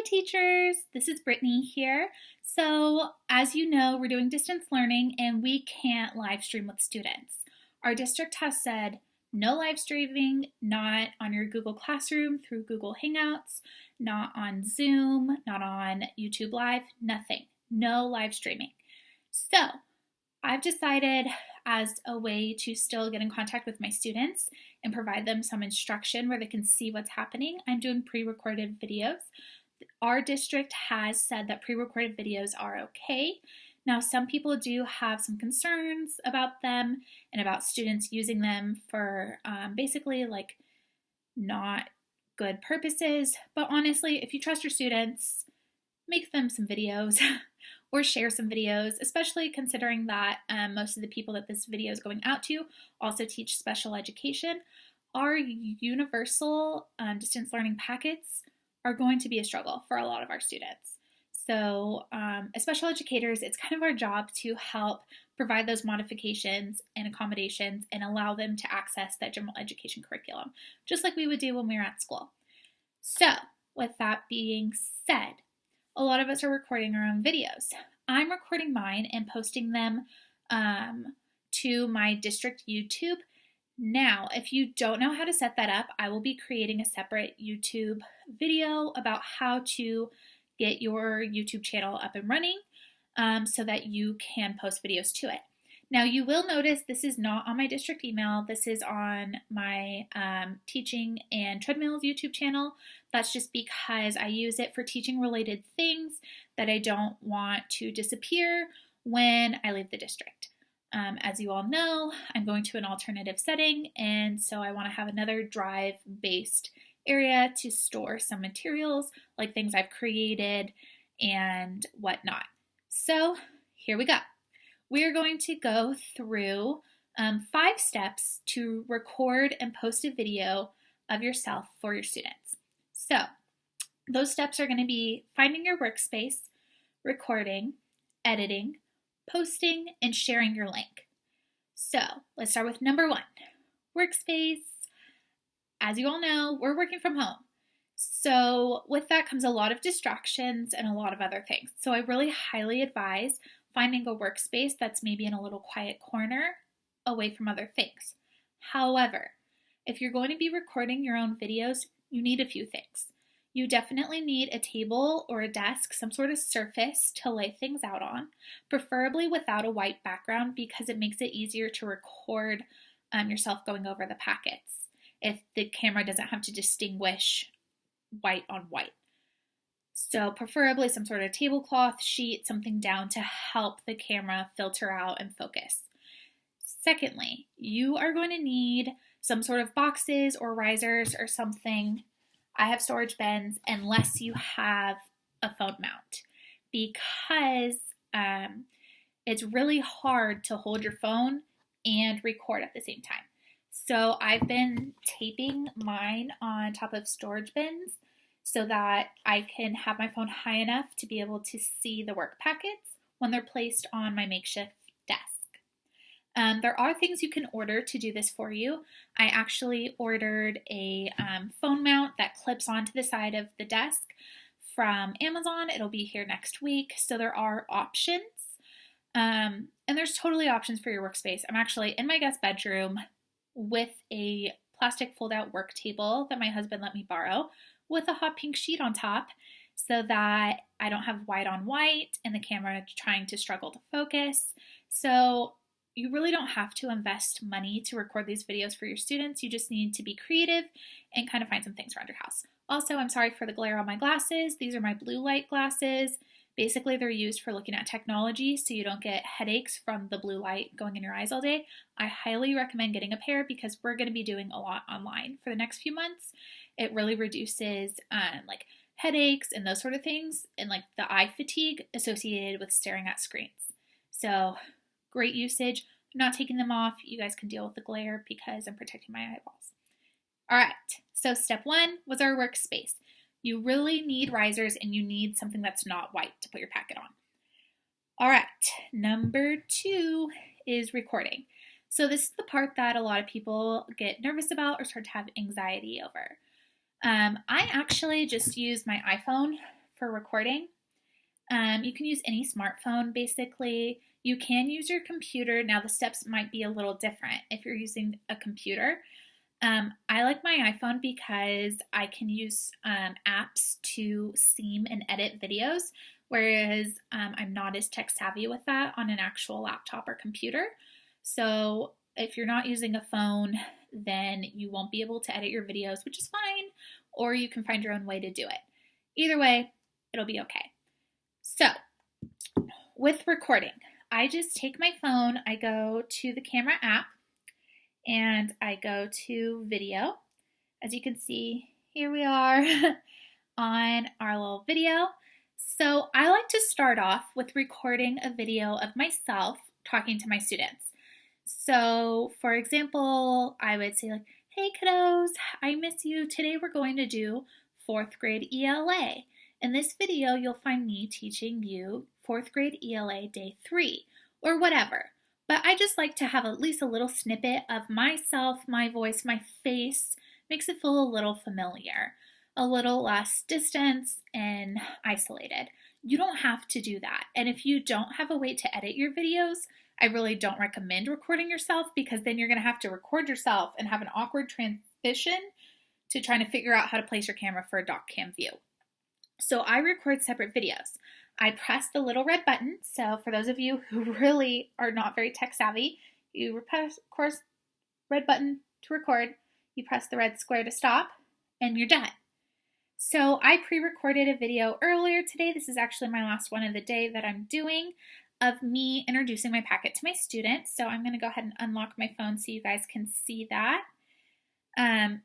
Hi teachers, this is Brittany here. So as you know, we're doing distance learning and we can't live stream with students. Our district has said no live streaming, not on your Google Classroom through Google Hangouts, not on Zoom, not on YouTube Live, nothing, no live streaming. So I've decided as a way to still get in contact with my students and provide them some instruction where they can see what's happening, I'm doing pre-recorded videos. Our district has said that pre-recorded videos are okay. Now, some people do have some concerns about them and about students using them for basically like not good purposes. But honestly, if you trust your students, make them some videos or share some videos, especially considering that most of the people that this video is going out to also teach special education. Our universal distance learning packets are going to be a struggle for a lot of our students. So as special educators, it's kind of our job to help provide those modifications and accommodations and allow them to access that general education curriculum, just like we would do when we were at school. So with that being said, a lot of us are recording our own videos. I'm recording mine and posting them to my district YouTube. Now, if you don't know how to set that up, I will be creating a separate YouTube video about how to get your YouTube channel up and running so that you can post videos to it. Now, you will notice this is not on my district email. This is on my Teaching and Treadmills YouTube channel. That's just because I use it for teaching related things that I don't want to disappear when I leave the district. As you all know, I'm going to an alternative setting, and so I want to have another drive-based area to store some materials, like things I've created and whatnot. So here we go. We're going to go through 5 steps to record and post a video of yourself for your students. So those steps are going to be finding your workspace, recording, editing, posting, and sharing your link. So let's start with number 1, workspace. As you all know, we're working from home. So with that comes a lot of distractions and a lot of other things. So I really highly advise finding a workspace that's maybe in a little quiet corner away from other things. However, if you're going to be recording your own videos, you need a few things. You definitely need a table or a desk, some sort of surface to lay things out on, preferably without a white background because it makes it easier to record yourself going over the packets if the camera doesn't have to distinguish white on white. So preferably some sort of tablecloth, sheet, something down to help the camera filter out and focus. Secondly, you are going to need some sort of boxes or risers or something. I have storage bins unless you have a phone mount because it's really hard to hold your phone and record at the same time. So I've been taping mine on top of storage bins so that I can have my phone high enough to be able to see the work packets when they're placed on my makeshift desk. There are things you can order to do this for you. I actually ordered a phone mount that clips onto the side of the desk from Amazon. It'll be here next week. So there are options. And there's totally options for your workspace. I'm actually in my guest bedroom with a plastic fold-out work table that my husband let me borrow with a hot pink sheet on top so that I don't have white on white and the camera trying to struggle to focus. So you really don't have to invest money to record these videos for your students. You just need to be creative and kind of find some things around your house. Also, I'm sorry for the glare on my glasses. These are my blue light glasses. Basically, they're used for looking at technology so you don't get headaches from the blue light going in your eyes all day. I highly recommend getting a pair because we're going to be doing a lot online for the next few months. It really reduces like headaches and those sort of things and like the eye fatigue associated with staring at screens. So great usage. I'm not taking them off. You guys can deal with the glare because I'm protecting my eyeballs. All right, so step 1 was our workspace. You really need risers and you need something that's not white to put your packet on. All right, number 2 is recording. So this is the part that a lot of people get nervous about or start to have anxiety over. I actually just use my iPhone for recording. You can use any smartphone basically. You can use your computer. Now the steps might be a little different if you're using a computer. I like my iPhone because I can use apps to seam and edit videos, whereas I'm not as tech savvy with that on an actual laptop or computer. So if you're not using a phone, then you won't be able to edit your videos, which is fine, or you can find your own way to do it. Either way, it'll be okay. So with recording, I just take my phone, I go to the camera app, and I go to video. As you can see, here we are on our little video. So I like to start off with recording a video of myself talking to my students. So for example, I would say like, hey kiddos, I miss you. Today we're going to do 4th grade ELA. In this video, you'll find me teaching you 4th grade ELA day 3 or whatever. But I just like to have at least a little snippet of myself, my voice, my face. Makes it feel a little familiar, a little less distance and isolated. You don't have to do that. And if you don't have a way to edit your videos, I really don't recommend recording yourself, because then you're going to have to record yourself and have an awkward transition to trying to figure out how to place your camera for a doc cam view. So I record separate videos. I press the little red button. So for those of you who really are not very tech savvy, you press, of course, red button to record. You press the red square to stop, and you're done. So I pre-recorded a video earlier today. This is actually my last one of the day that I'm doing, of me introducing my packet to my students. So I'm going to go ahead and unlock my phone so you guys can see that.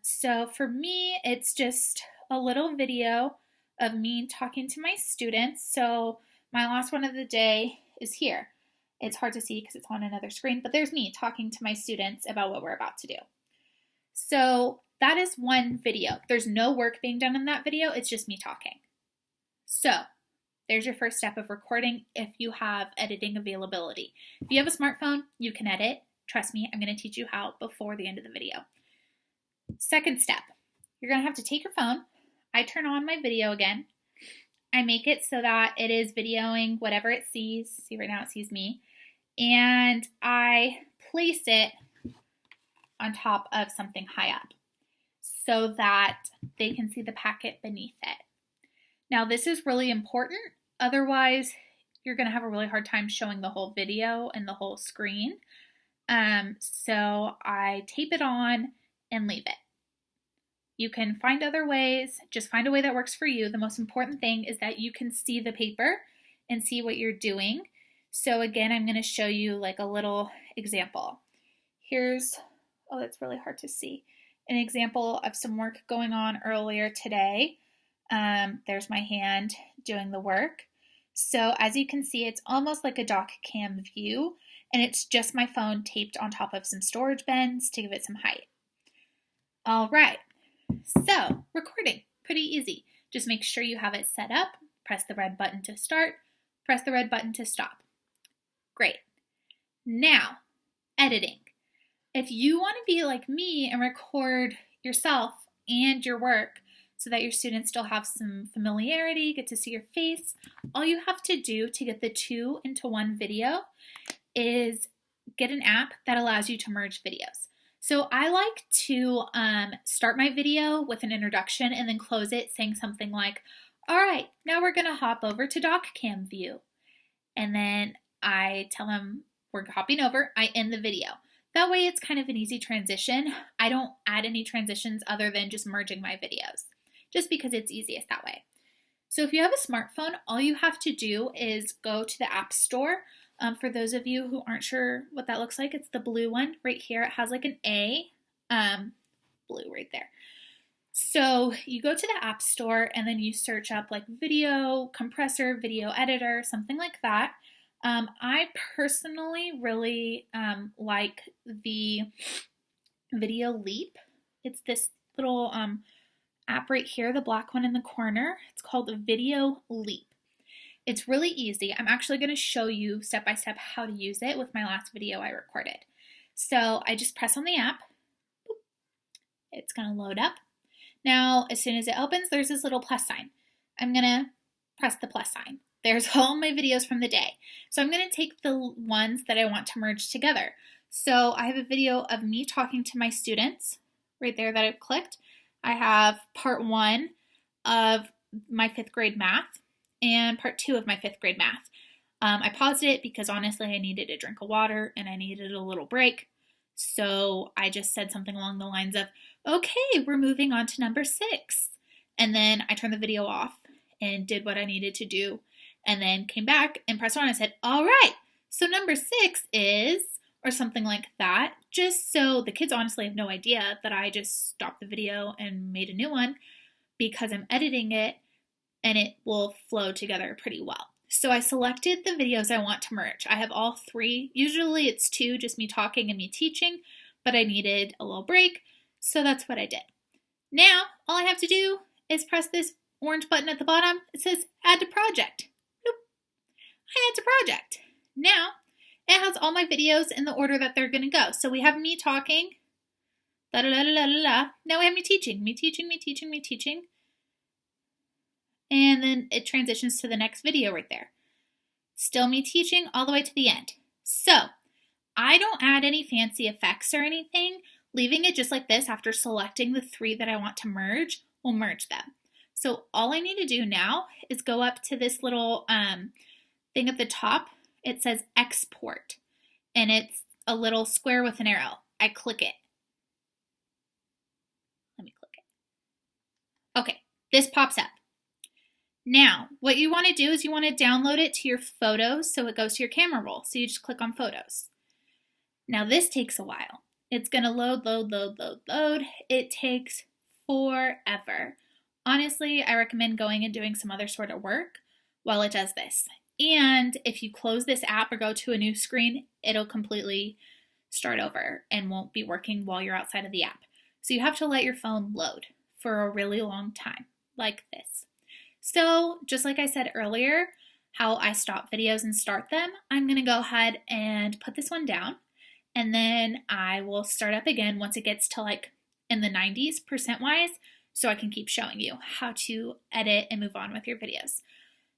So for me, it's just a little video of me talking to my students. So my last one of the day is here. It's hard to see because it's on another screen, but there's me talking to my students about what we're about to do. So that is one video. There's no work being done in that video. It's just me talking. So there's your first step of recording if you have editing availability. If you have a smartphone, you can edit. Trust me, I'm going to teach you how before the end of the video. Second step, you're going to have to take your phone. I turn on my video again. I make it so that it is videoing whatever it sees. See, right now it sees me. And I place it on top of something high up so that they can see the packet beneath it. Now, this is really important. Otherwise, you're going to have a really hard time showing the whole video and the whole screen. So I tape it on and leave it. You can find other ways. Just find a way that works for you. The most important thing is that you can see the paper and see what you're doing. So again, I'm going to show you like a little example. Here's, oh, that's really hard to see, an example of some work going on earlier today. There's my hand doing the work. So as you can see, it's almost like a doc cam view, and it's just my phone taped on top of some storage bins to give it some height. All right, so recording, pretty easy. Just make sure you have it set up, press the red button to start, press the red button to stop. Great. Now, editing. If you want to be like me and record yourself and your work so that your students still have some familiarity, get to see your face, all you have to do to get the two into one video is get an app that allows you to merge videos. So I like to start my video with an introduction and then close it saying something like, all right, now we're going to hop over to DocCam view. And then I tell them we're hopping over, I end the video. That way it's kind of an easy transition. I don't add any transitions other than just merging my videos, just because it's easiest that way. So if you have a smartphone, all you have to do is go to the App Store. For those of you who aren't sure what that looks like, it's the blue one right here. It has like an A, blue right there. So you go to the App Store and then you search up like video compressor, video editor, something like that. I personally really like the Video Leap. It's this little app right here, the black one in the corner. It's called Video Leap. It's really easy. I'm actually going to show you step by step how to use it with my last video I recorded. So I just press on the app. It's going to load up. Now, as soon as it opens, there's this little plus sign. I'm going to press the plus sign. There's all my videos from the day. So I'm going to take the ones that I want to merge together. So I have a video of me talking to my students right there that I've clicked. I have part 1 of my 5th grade math and part 2 of my 5th grade math. I paused it because honestly I needed a drink of water and I needed a little break. So I just said something along the lines of, okay, we're moving on to number 6. And then I turned the video off and did what I needed to do and then came back and pressed on and said, all right, so number 6 is, or something like that, just so the kids honestly have no idea that I just stopped the video and made a new one because I'm editing it and it will flow together pretty well. So I selected the videos I want to merge. I have all 3. Usually it's 2, just me talking and me teaching, but I needed a little break, so that's what I did. Now, all I have to do is press this orange button at the bottom. It says add to project. Boop. I add to project. Now, it has all my videos in the order that they're going to go. So we have me talking. Da, da, da, da, da, da. Now we have me teaching. Me teaching, me teaching, me teaching. And then it transitions to the next video right there. Still me teaching all the way to the end. So I don't add any fancy effects or anything. Leaving it just like this after selecting the 3 that I want to merge will merge them. So all I need to do now is go up to this little thing at the top. It says export and it's a little square with an arrow. I click it. Let me click it. Okay, this pops up. Now, what you want to do is you want to download it to your photos so it goes to your camera roll. So you just click on photos. Now this takes a while. It's going to load. It takes forever. Honestly, I recommend going and doing some other sort of work while it does this. And if you close this app or go to a new screen, it'll completely start over and won't be working while you're outside of the app. So you have to let your phone load for a really long time, like this. So just like I said earlier, how I stop videos and start them, I'm going to go ahead and put this one down. And then I will start up again once it gets to like in the 90s percent-wise, so I can keep showing you how to edit and move on with your videos.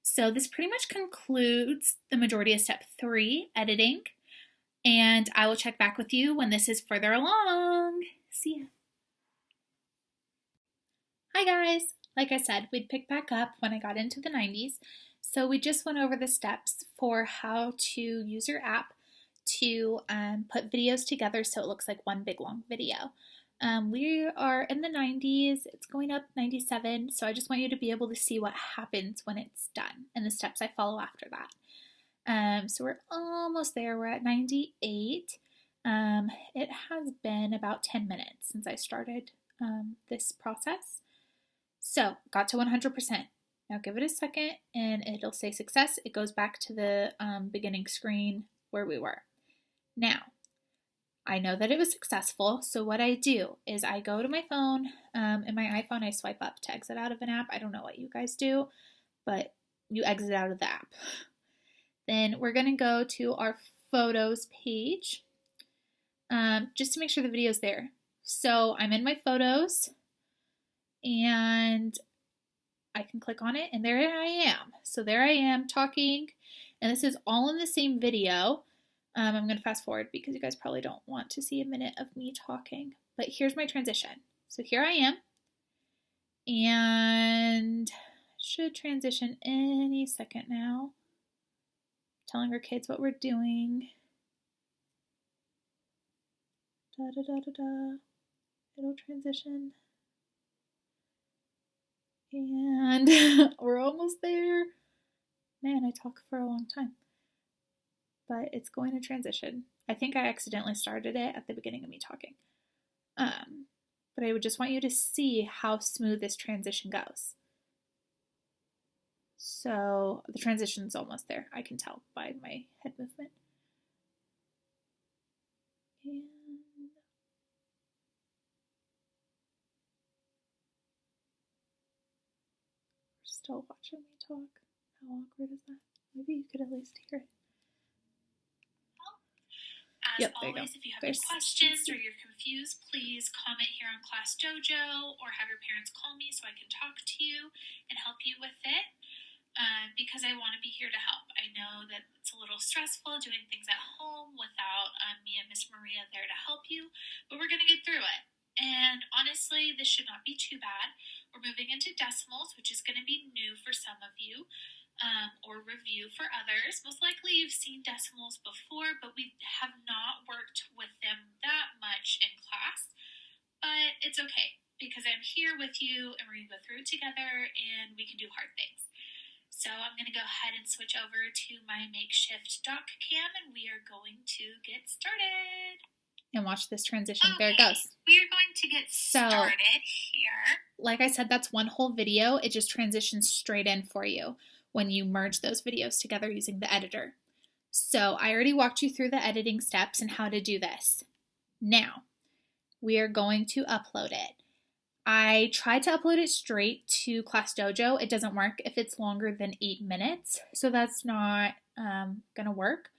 So this pretty much concludes the majority of step 3, editing. And I will check back with you when this is further along. See ya. Hi guys. Like I said, we'd pick back up when I got into the 90s. So we just went over the steps for how to use your app to put videos together so it looks like one big long video. We are in the 90s, it's going up 97, so I just want you to be able to see what happens when it's done and the steps I follow after that. So we're almost there, we're at 98. It has been about 10 minutes since I started this process. So got to 100%. Now give it a second and it'll say success. It goes back to the beginning screen where we were. Now, I know that it was successful, so what I do is I go to my phone. In my iPhone, I swipe up to exit out of an app. I don't know what you guys do, but you exit out of the app. Then we're going to go to our photos page just to make sure the video's there. So I'm in my photos and I can click on it and there I am. So there I am talking, and this is all in the same video. I'm going to fast forward because you guys probably don't want to see a minute of me talking, but here's my transition. So here I am, and should transition any second now. Telling our kids what we're doing. Da da da da da. It'll transition. And we're almost there. Man, I talk for a long time. But it's going to transition. I think I accidentally started it at the beginning of me talking. But I would just want you to see how smooth this transition goes. So the transition's almost there. I can tell by my head movement. And we're still watching me talk. How awkward is that? Maybe you could at least hear it. As always, if you have any questions or you're confused, please comment here on Class Dojo or have your parents call me so I can talk to you and help you with it. because I want to be here to help. I know that it's a little stressful doing things at home without me and Miss Maria there to help you, but we're going to get through it. And honestly, this should not be too bad. We're moving into decimals, which is going to be new for some of you, or review for others. Most likely you've seen decimals before, but we have not worked with them that much in class. But it's okay, because I'm here with you, and we're going to go through it together, and we can do hard things. So I'm going to go ahead and switch over to my makeshift doc cam, and we are going to get started. And watch this transition. Okay, there it goes. We are going to get started here. Like I said, that's one whole video. It just transitions straight in for you when you merge those videos together using the editor. So I already walked you through the editing steps and how to do this. Now, we are going to upload it. I tried to upload it straight to ClassDojo. It doesn't work if it's longer than 8 minutes, so that's not gonna work.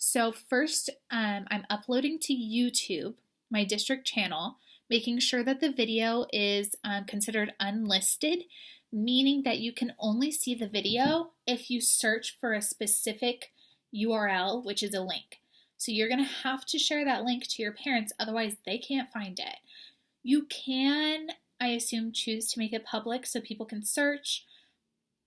So first, I'm uploading to YouTube, my district channel, making sure that the video is considered unlisted, meaning that you can only see the video if you search for a specific URL, which is a link. So you're gonna have to share that link to your parents, otherwise they can't find it. You can, I assume, choose to make it public so people can search,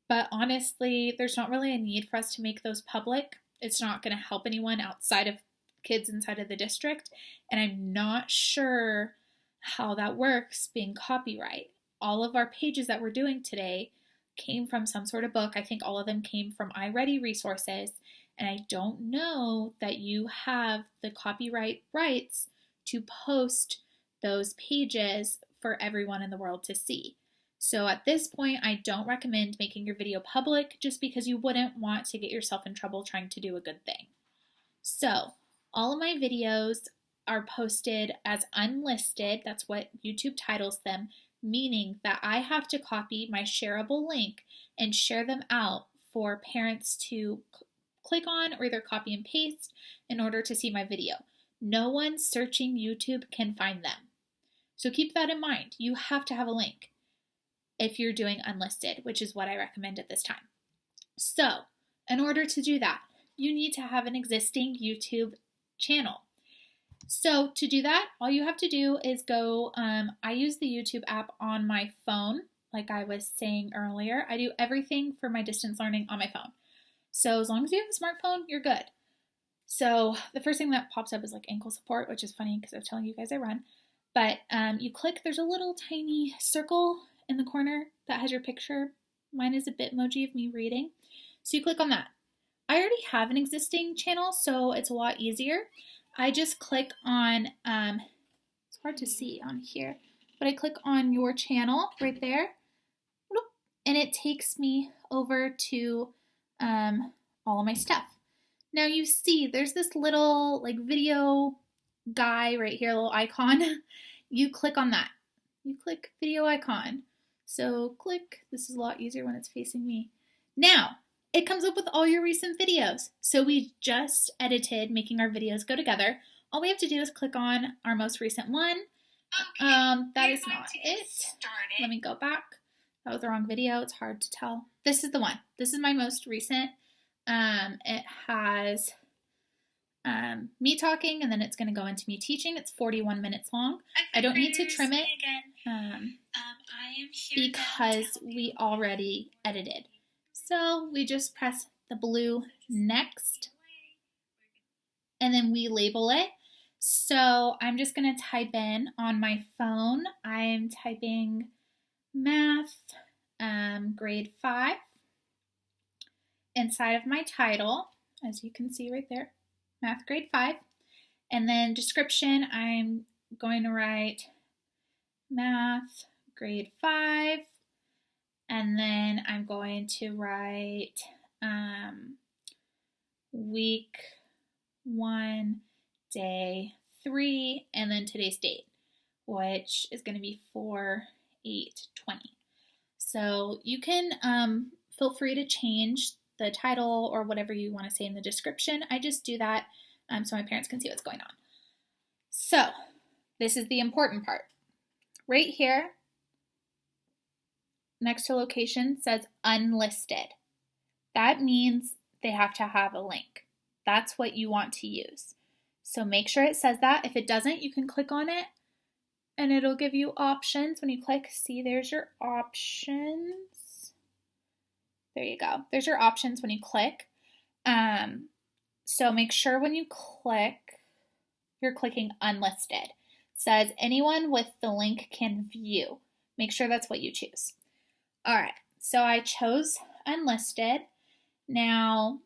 but honestly, there's not really a need for us to make those public. It's not going to help anyone outside of kids inside of the district, and I'm not sure how that works being copyright. All of our pages that we're doing today came from some sort of book. I think all of them came from iReady resources, and I don't know that you have the copyright rights to post those pages for everyone in the world to see. So at this point, I don't recommend making your video public just because you wouldn't want to get yourself in trouble trying to do a good thing. So all of my videos are posted as unlisted. That's what YouTube titles them, meaning that I have to copy my shareable link and share them out for parents to click on or either copy and paste in order to see my video. No one searching YouTube can find them. So keep that in mind. You have to have a link if you're doing unlisted, which is what I recommend at this time. So in order to do that, you need to have an existing YouTube channel. So to do that, all you have to do is go, I use the YouTube app on my phone, like I was saying earlier. I do everything for my distance learning on my phone. So as long as you have a smartphone, you're good. So the first thing that pops up is like ankle support, which is funny because I was telling you guys I run. But you click, there's a little tiny circle in the corner that has your picture. Mine is a Bitmoji of me reading. So you click on that. I already have an existing channel, so it's a lot easier. I just click on, it's hard to see on here, but I click on your channel right there, and it takes me over to all of my stuff. Now you see there's this little like video guy right here, little icon. You click on that. You click video icon. So click, this is a lot easier when it's facing me. Now, it comes up with all your recent videos. So we just edited making our videos go together. All we have to do is click on our most recent one. That is not it. Let me go back. That was the wrong video. It's hard to tell. This is the one. This is my most recent. It has me talking, and then it's going to go into me teaching. It's 41 minutes long. I don't need to trim it because we already edited. So we just press the blue next, and then we label it. So I'm just going to type in on my phone. I'm typing math grade 5 inside of my title, as you can see right there, math grade 5. And then description, I'm going to write math grade 5. And then I'm going to write week 1, day 3, and then today's date, which is going to be 4/8/20. So you can feel free to change the title or whatever you want to say in the description. I just do that so my parents can see what's going on. So this is the important part. Right here, next to location says unlisted. That means they have to have a link. That's what you want to use. So make sure it says that. If it doesn't, you can click on it and it'll give you options. When you click, see, there's your options. There you go. There's your options when you click. So make sure when you click, you're clicking unlisted. It says anyone with the link can view. Make sure that's what you choose. All right, so I chose unlisted. Now,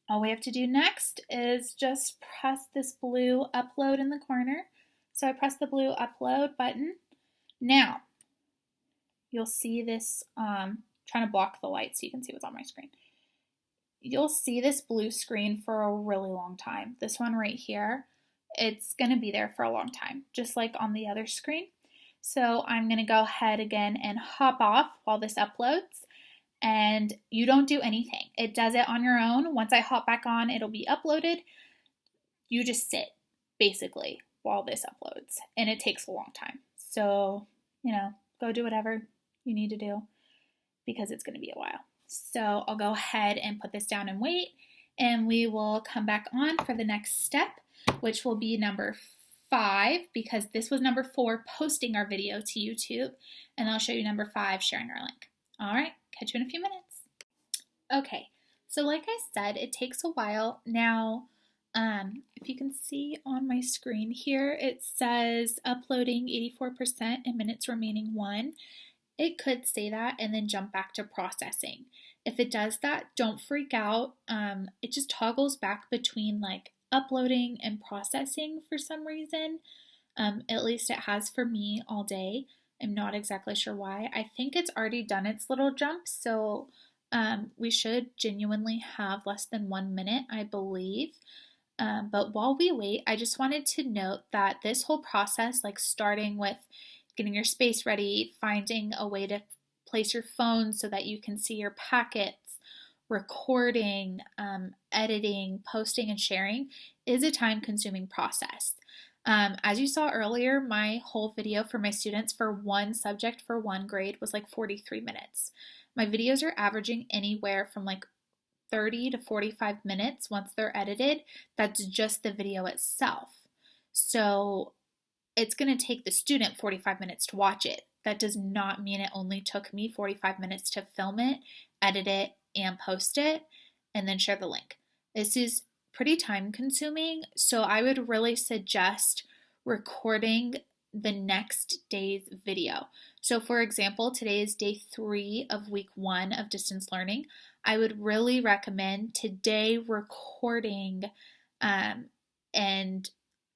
all we have to do next is just press this blue upload in the corner. So I press the blue upload button. Now, you'll see this, trying to block the light so you can see what's on my screen. You'll see this blue screen for a really long time. This one right here, it's going to be there for a long time, just like on the other screen. So I'm going to go ahead again and hop off while this uploads. And you don't do anything. It does it on your own. Once I hop back on, it'll be uploaded. You just sit, basically, while this uploads. And it takes a long time. So, go do whatever you need to do because it's going to be a while. So I'll go ahead and put this down and wait. And we will come back on for the next step, which will be number 5, because this was number 4, posting our video to YouTube. And I'll show you number 5, sharing our link. All right, catch you in a few minutes. Okay, so like I said, it takes a while. Now, if you can see on my screen here, it says uploading 84% and minutes remaining 1. It could say that and then jump back to processing. If it does that, don't freak out. It just toggles back between like uploading and processing for some reason. At least it has for me all day. I'm not exactly sure why. I think it's already done its little jump, so we should genuinely have less than 1 minute, I believe. But while we wait, I just wanted to note that this whole process, like starting with getting your space ready, finding a way to place your phone so that you can see your packets, recording, editing, posting, and sharing is a time-consuming process. As you saw earlier, my whole video for my students for one subject for one grade was like 43 minutes. My videos are averaging anywhere from like 30 to 45 minutes once they're edited. That's just the video itself. So it's going to take the student 45 minutes to watch it. That does not mean it only took me 45 minutes to film it, edit it, and post it, and then share the link. This is pretty time consuming, so I would really suggest recording the next day's video. So for example, today is day 3 of week 1 of distance learning. I would really recommend today recording and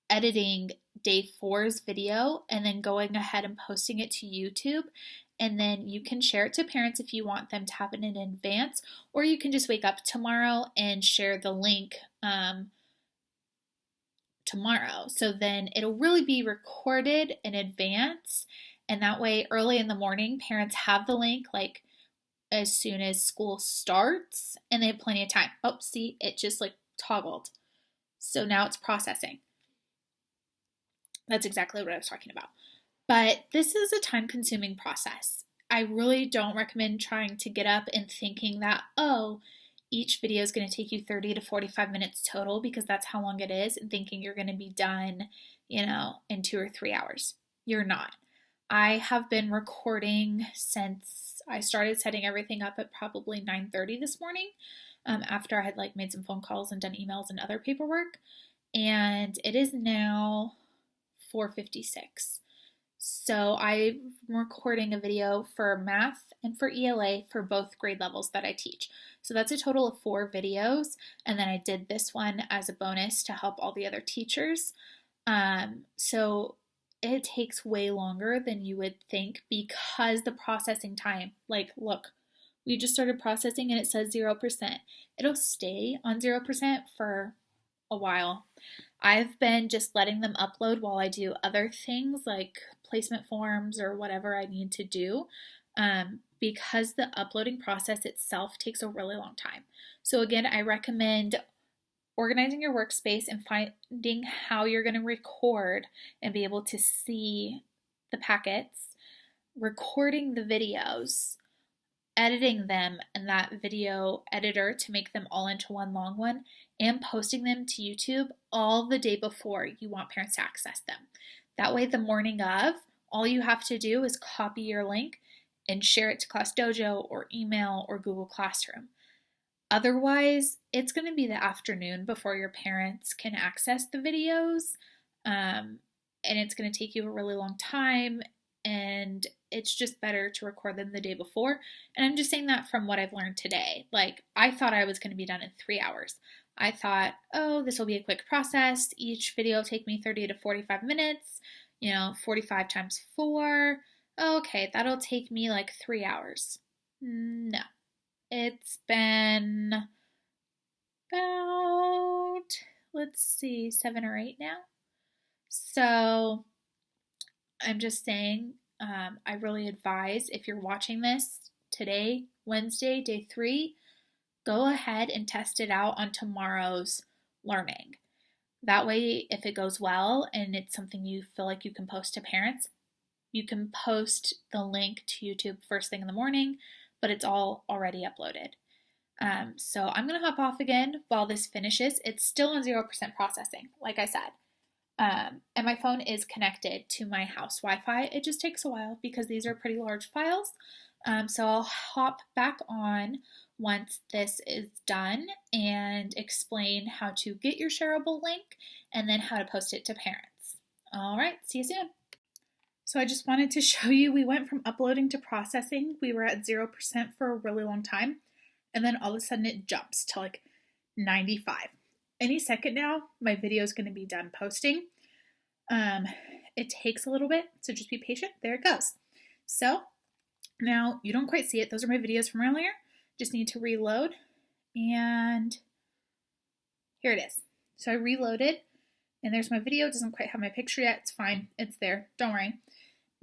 editing day 4's video and then going ahead and posting it to YouTube. And then you can share it to parents if you want them to have it in advance, or you can just wake up tomorrow and share the link tomorrow. So then it'll really be recorded in advance, and that way early in the morning parents have the link like as soon as school starts and they have plenty of time. Oh, see, it just like toggled. So now it's processing. That's exactly what I was talking about. But this is a time-consuming process. I really don't recommend trying to get up and thinking that, each video is going to take you 30 to 45 minutes total because that's how long it is, and thinking you're going to be done, in 2 or 3 hours. You're not. I have been recording since I started setting everything up at probably 9:30 this morning, after I had made some phone calls and done emails and other paperwork, and it is now 4:56. So I'm recording a video for math and for ELA for both grade levels that I teach. So that's a total of 4 videos, and then I did this one as a bonus to help all the other teachers. So it takes way longer than you would think because the processing time, look, we just started processing and it says 0%. It'll stay on 0% for a while. I've been just letting them upload while I do other things like placement forms or whatever I need to do, because the uploading process itself takes a really long time. So again, I recommend organizing your workspace and finding how you're going to record and be able to see the packets, recording the videos, editing them in that video editor to make them all into one long one, and posting them to YouTube all the day before you want parents to access them. That way, the morning of, all you have to do is copy your link and share it to ClassDojo or email or Google Classroom. Otherwise, it's going to be the afternoon before your parents can access the videos, and it's going to take you a really long time, and it's just better to record them the day before. And I'm just saying that from what I've learned today. Like, I thought I was going to be done in 3 hours. I thought, oh, this will be a quick process. Each video will take me 30 to 45 minutes, 45 times 4. Okay, that'll take me like 3 hours. No. It's been about, 7 or 8 now. So I'm just saying, I really advise, if you're watching this today, Wednesday, day 3, go ahead and test it out on tomorrow's learning. That way, if it goes well and it's something you feel like you can post to parents, you can post the link to YouTube first thing in the morning, but it's all already uploaded. So I'm going to hop off again while this finishes. It's still on 0% processing, like I said. And my phone is connected to my house Wi-Fi. It just takes a while because these are pretty large files. So I'll hop back on once this is done and explain how to get your shareable link and then how to post it to parents. All right, see you soon. So I just wanted to show you, we went from uploading to processing. We were at 0% for a really long time, and then all of a sudden it jumps to like 95. Any second now, my video is going to be done posting. It takes a little bit, so just be patient. There it goes. So now you don't quite see it. Those are my videos from earlier. Just need to reload, and here it is. So I reloaded, and there's my video. It doesn't quite have my picture yet. It's fine. It's there. Don't worry.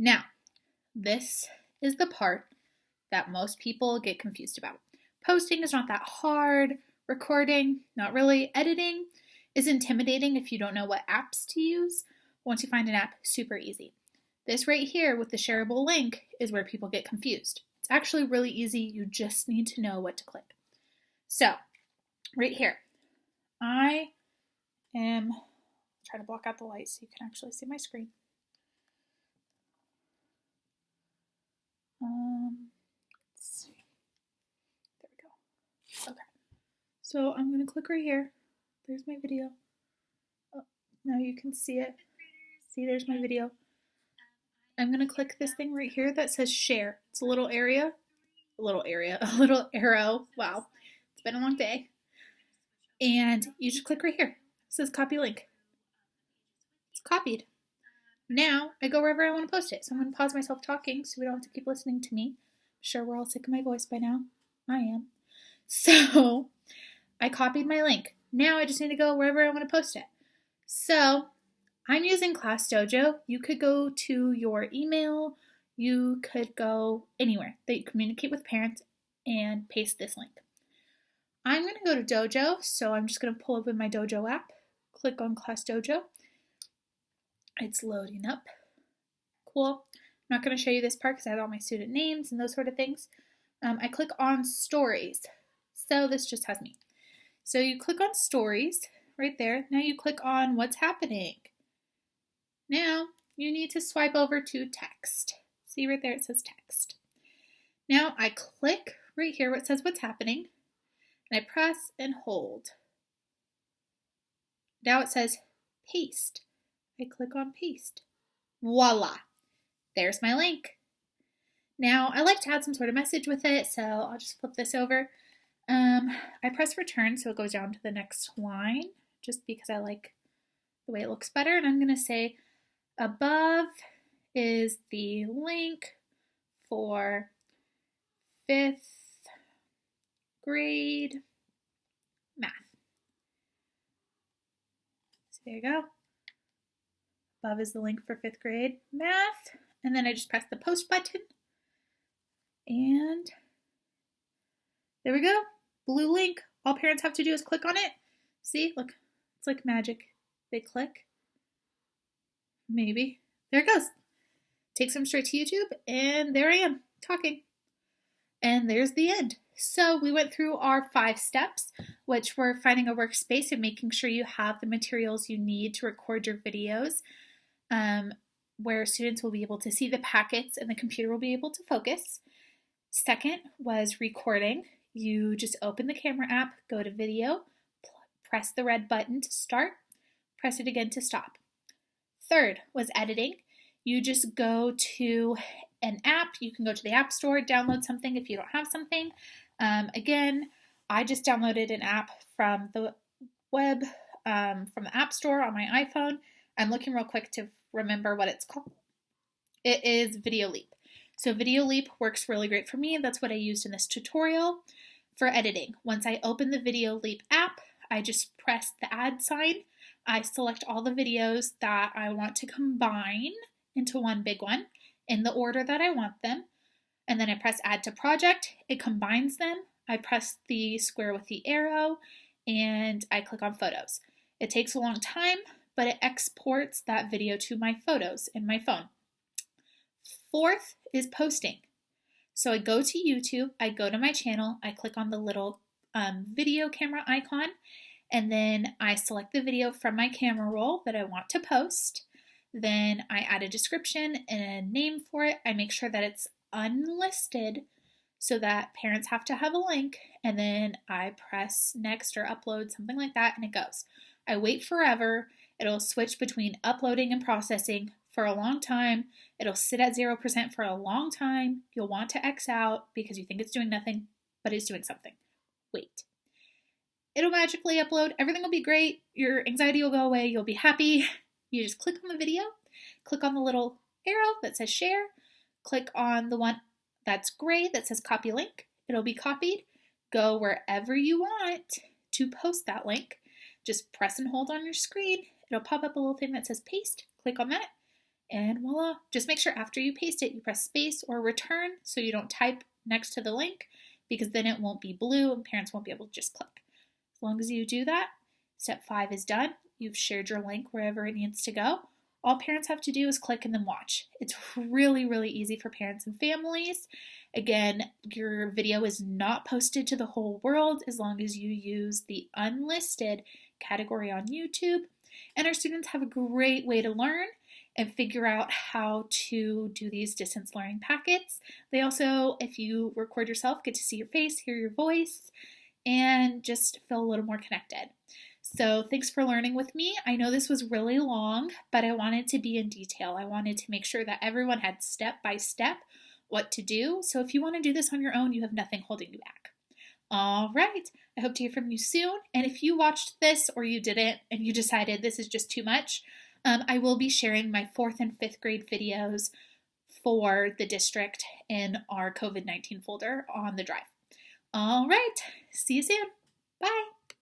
Now, this is the part that most people get confused about. Posting is not that hard. Recording, not really. Editing is intimidating if you don't know what apps to use. Once you find an app, super easy. This right here with the shareable link is where people get confused. It's actually really easy. You just need to know what to click. So, right here, I am trying to block out the light so you can actually see my screen. Let's see. There we go. Okay. So I'm going to click right here. There's my video. Oh, now you can see it. See, there's my video. I'm going to click this thing right here that says share. It's a little area. A little arrow. Wow. It's been a long day. And you just click right here. It says copy link. It's copied. Now I go wherever I want to post it. So I'm going to pause myself talking so we don't have to keep listening to me. I'm sure we're all sick of my voice by now. I am. So I copied my link. Now I just need to go wherever I want to post it. So I'm using ClassDojo. You could go to your email. You could go anywhere that you communicate with parents and paste this link. I'm going to go to Dojo, so I'm just going to pull open my Dojo app, click on ClassDojo. It's loading up. Cool. I'm not going to show you this part because I have all my student names and those sort of things. I click on Stories. So this just has me. So you click on Stories right there. Now you click on What's Happening. Now you need to swipe over to Text. See right there, it says Text. Now I click right here where it says What's Happening, and I press and hold. Now it says Paste. I click on Paste. Voila! There's my link. Now I like to add some sort of message with it, so I'll just flip this over. I press return so it goes down to the next line, just because I like the way it looks better. And I'm going to say above is the link for 5th grade math. So there you go. Above is the link for 5th grade math. And then I just press the post button. And there we go. Blue link. All parents have to do is click on it. See, look, it's like magic. They click. Maybe. There it goes. Takes them straight to YouTube, and there I am, talking. And there's the end. So we went through our 5 steps, which were finding a workspace and making sure you have the materials you need to record your videos, where students will be able to see the packets and the computer will be able to focus. Second was recording. You just open the camera app, go to video, press the red button to start, press it again to stop. Third was editing. You just go to an app. You can go to the App Store, download something if you don't have something. Again, I just downloaded an app from the web, from the App Store on my iPhone. I'm looking real quick to remember what it's called. It is Video Leap. So Video Leap works really great for me. That's what I used in this tutorial for editing. Once I open the Video Leap app, I just press the add sign. I select all the videos that I want to combine into one big one in the order that I want them. And then I press add to project. It combines them. I press the square with the arrow and I click on photos. It takes a long time, but it exports that video to my photos in my phone. Fourth is posting. So I go to YouTube, I go to my channel, I click on the little video camera icon, and then I select the video from my camera roll that I want to post. Then I add a description and a name for it. I make sure that it's unlisted so that parents have to have a link, and then I press next or upload, something like that, and it goes. I wait forever. It'll switch between uploading and processing for a long time. It'll sit at 0% for a long time. You'll want to X out because you think it's doing nothing, but it's doing something. Wait. It'll magically upload. Everything will be great. Your anxiety will go away. You'll be happy. You just click on the video, click on the little arrow that says share, click on the one that's gray that says copy link. It'll be copied. Go wherever you want to post that link. Just press and hold on your screen. It'll pop up a little thing that says paste. Click on that and voila. Just make sure after you paste it, you press space or return so you don't type next to the link, because then it won't be blue and parents won't be able to just click. As long as you do that, step 5 is done. You've shared your link wherever it needs to go. All parents have to do is click and then watch. It's really, really easy for parents and families. Again, your video is not posted to the whole world as long as you use the unlisted category on YouTube. And our students have a great way to learn and figure out how to do these distance learning packets. They also, if you record yourself, get to see your face, hear your voice, and just feel a little more connected. So thanks for learning with me. I know this was really long, but I wanted to be in detail. I wanted to make sure that everyone had step by step what to do. So if you want to do this on your own, you have nothing holding you back. All right. I hope to hear from you soon. And if you watched this or you didn't and you decided this is just too much, I will be sharing my 4th and 5th grade videos for the district in our COVID-19 folder on the drive. All right. See you soon. Bye.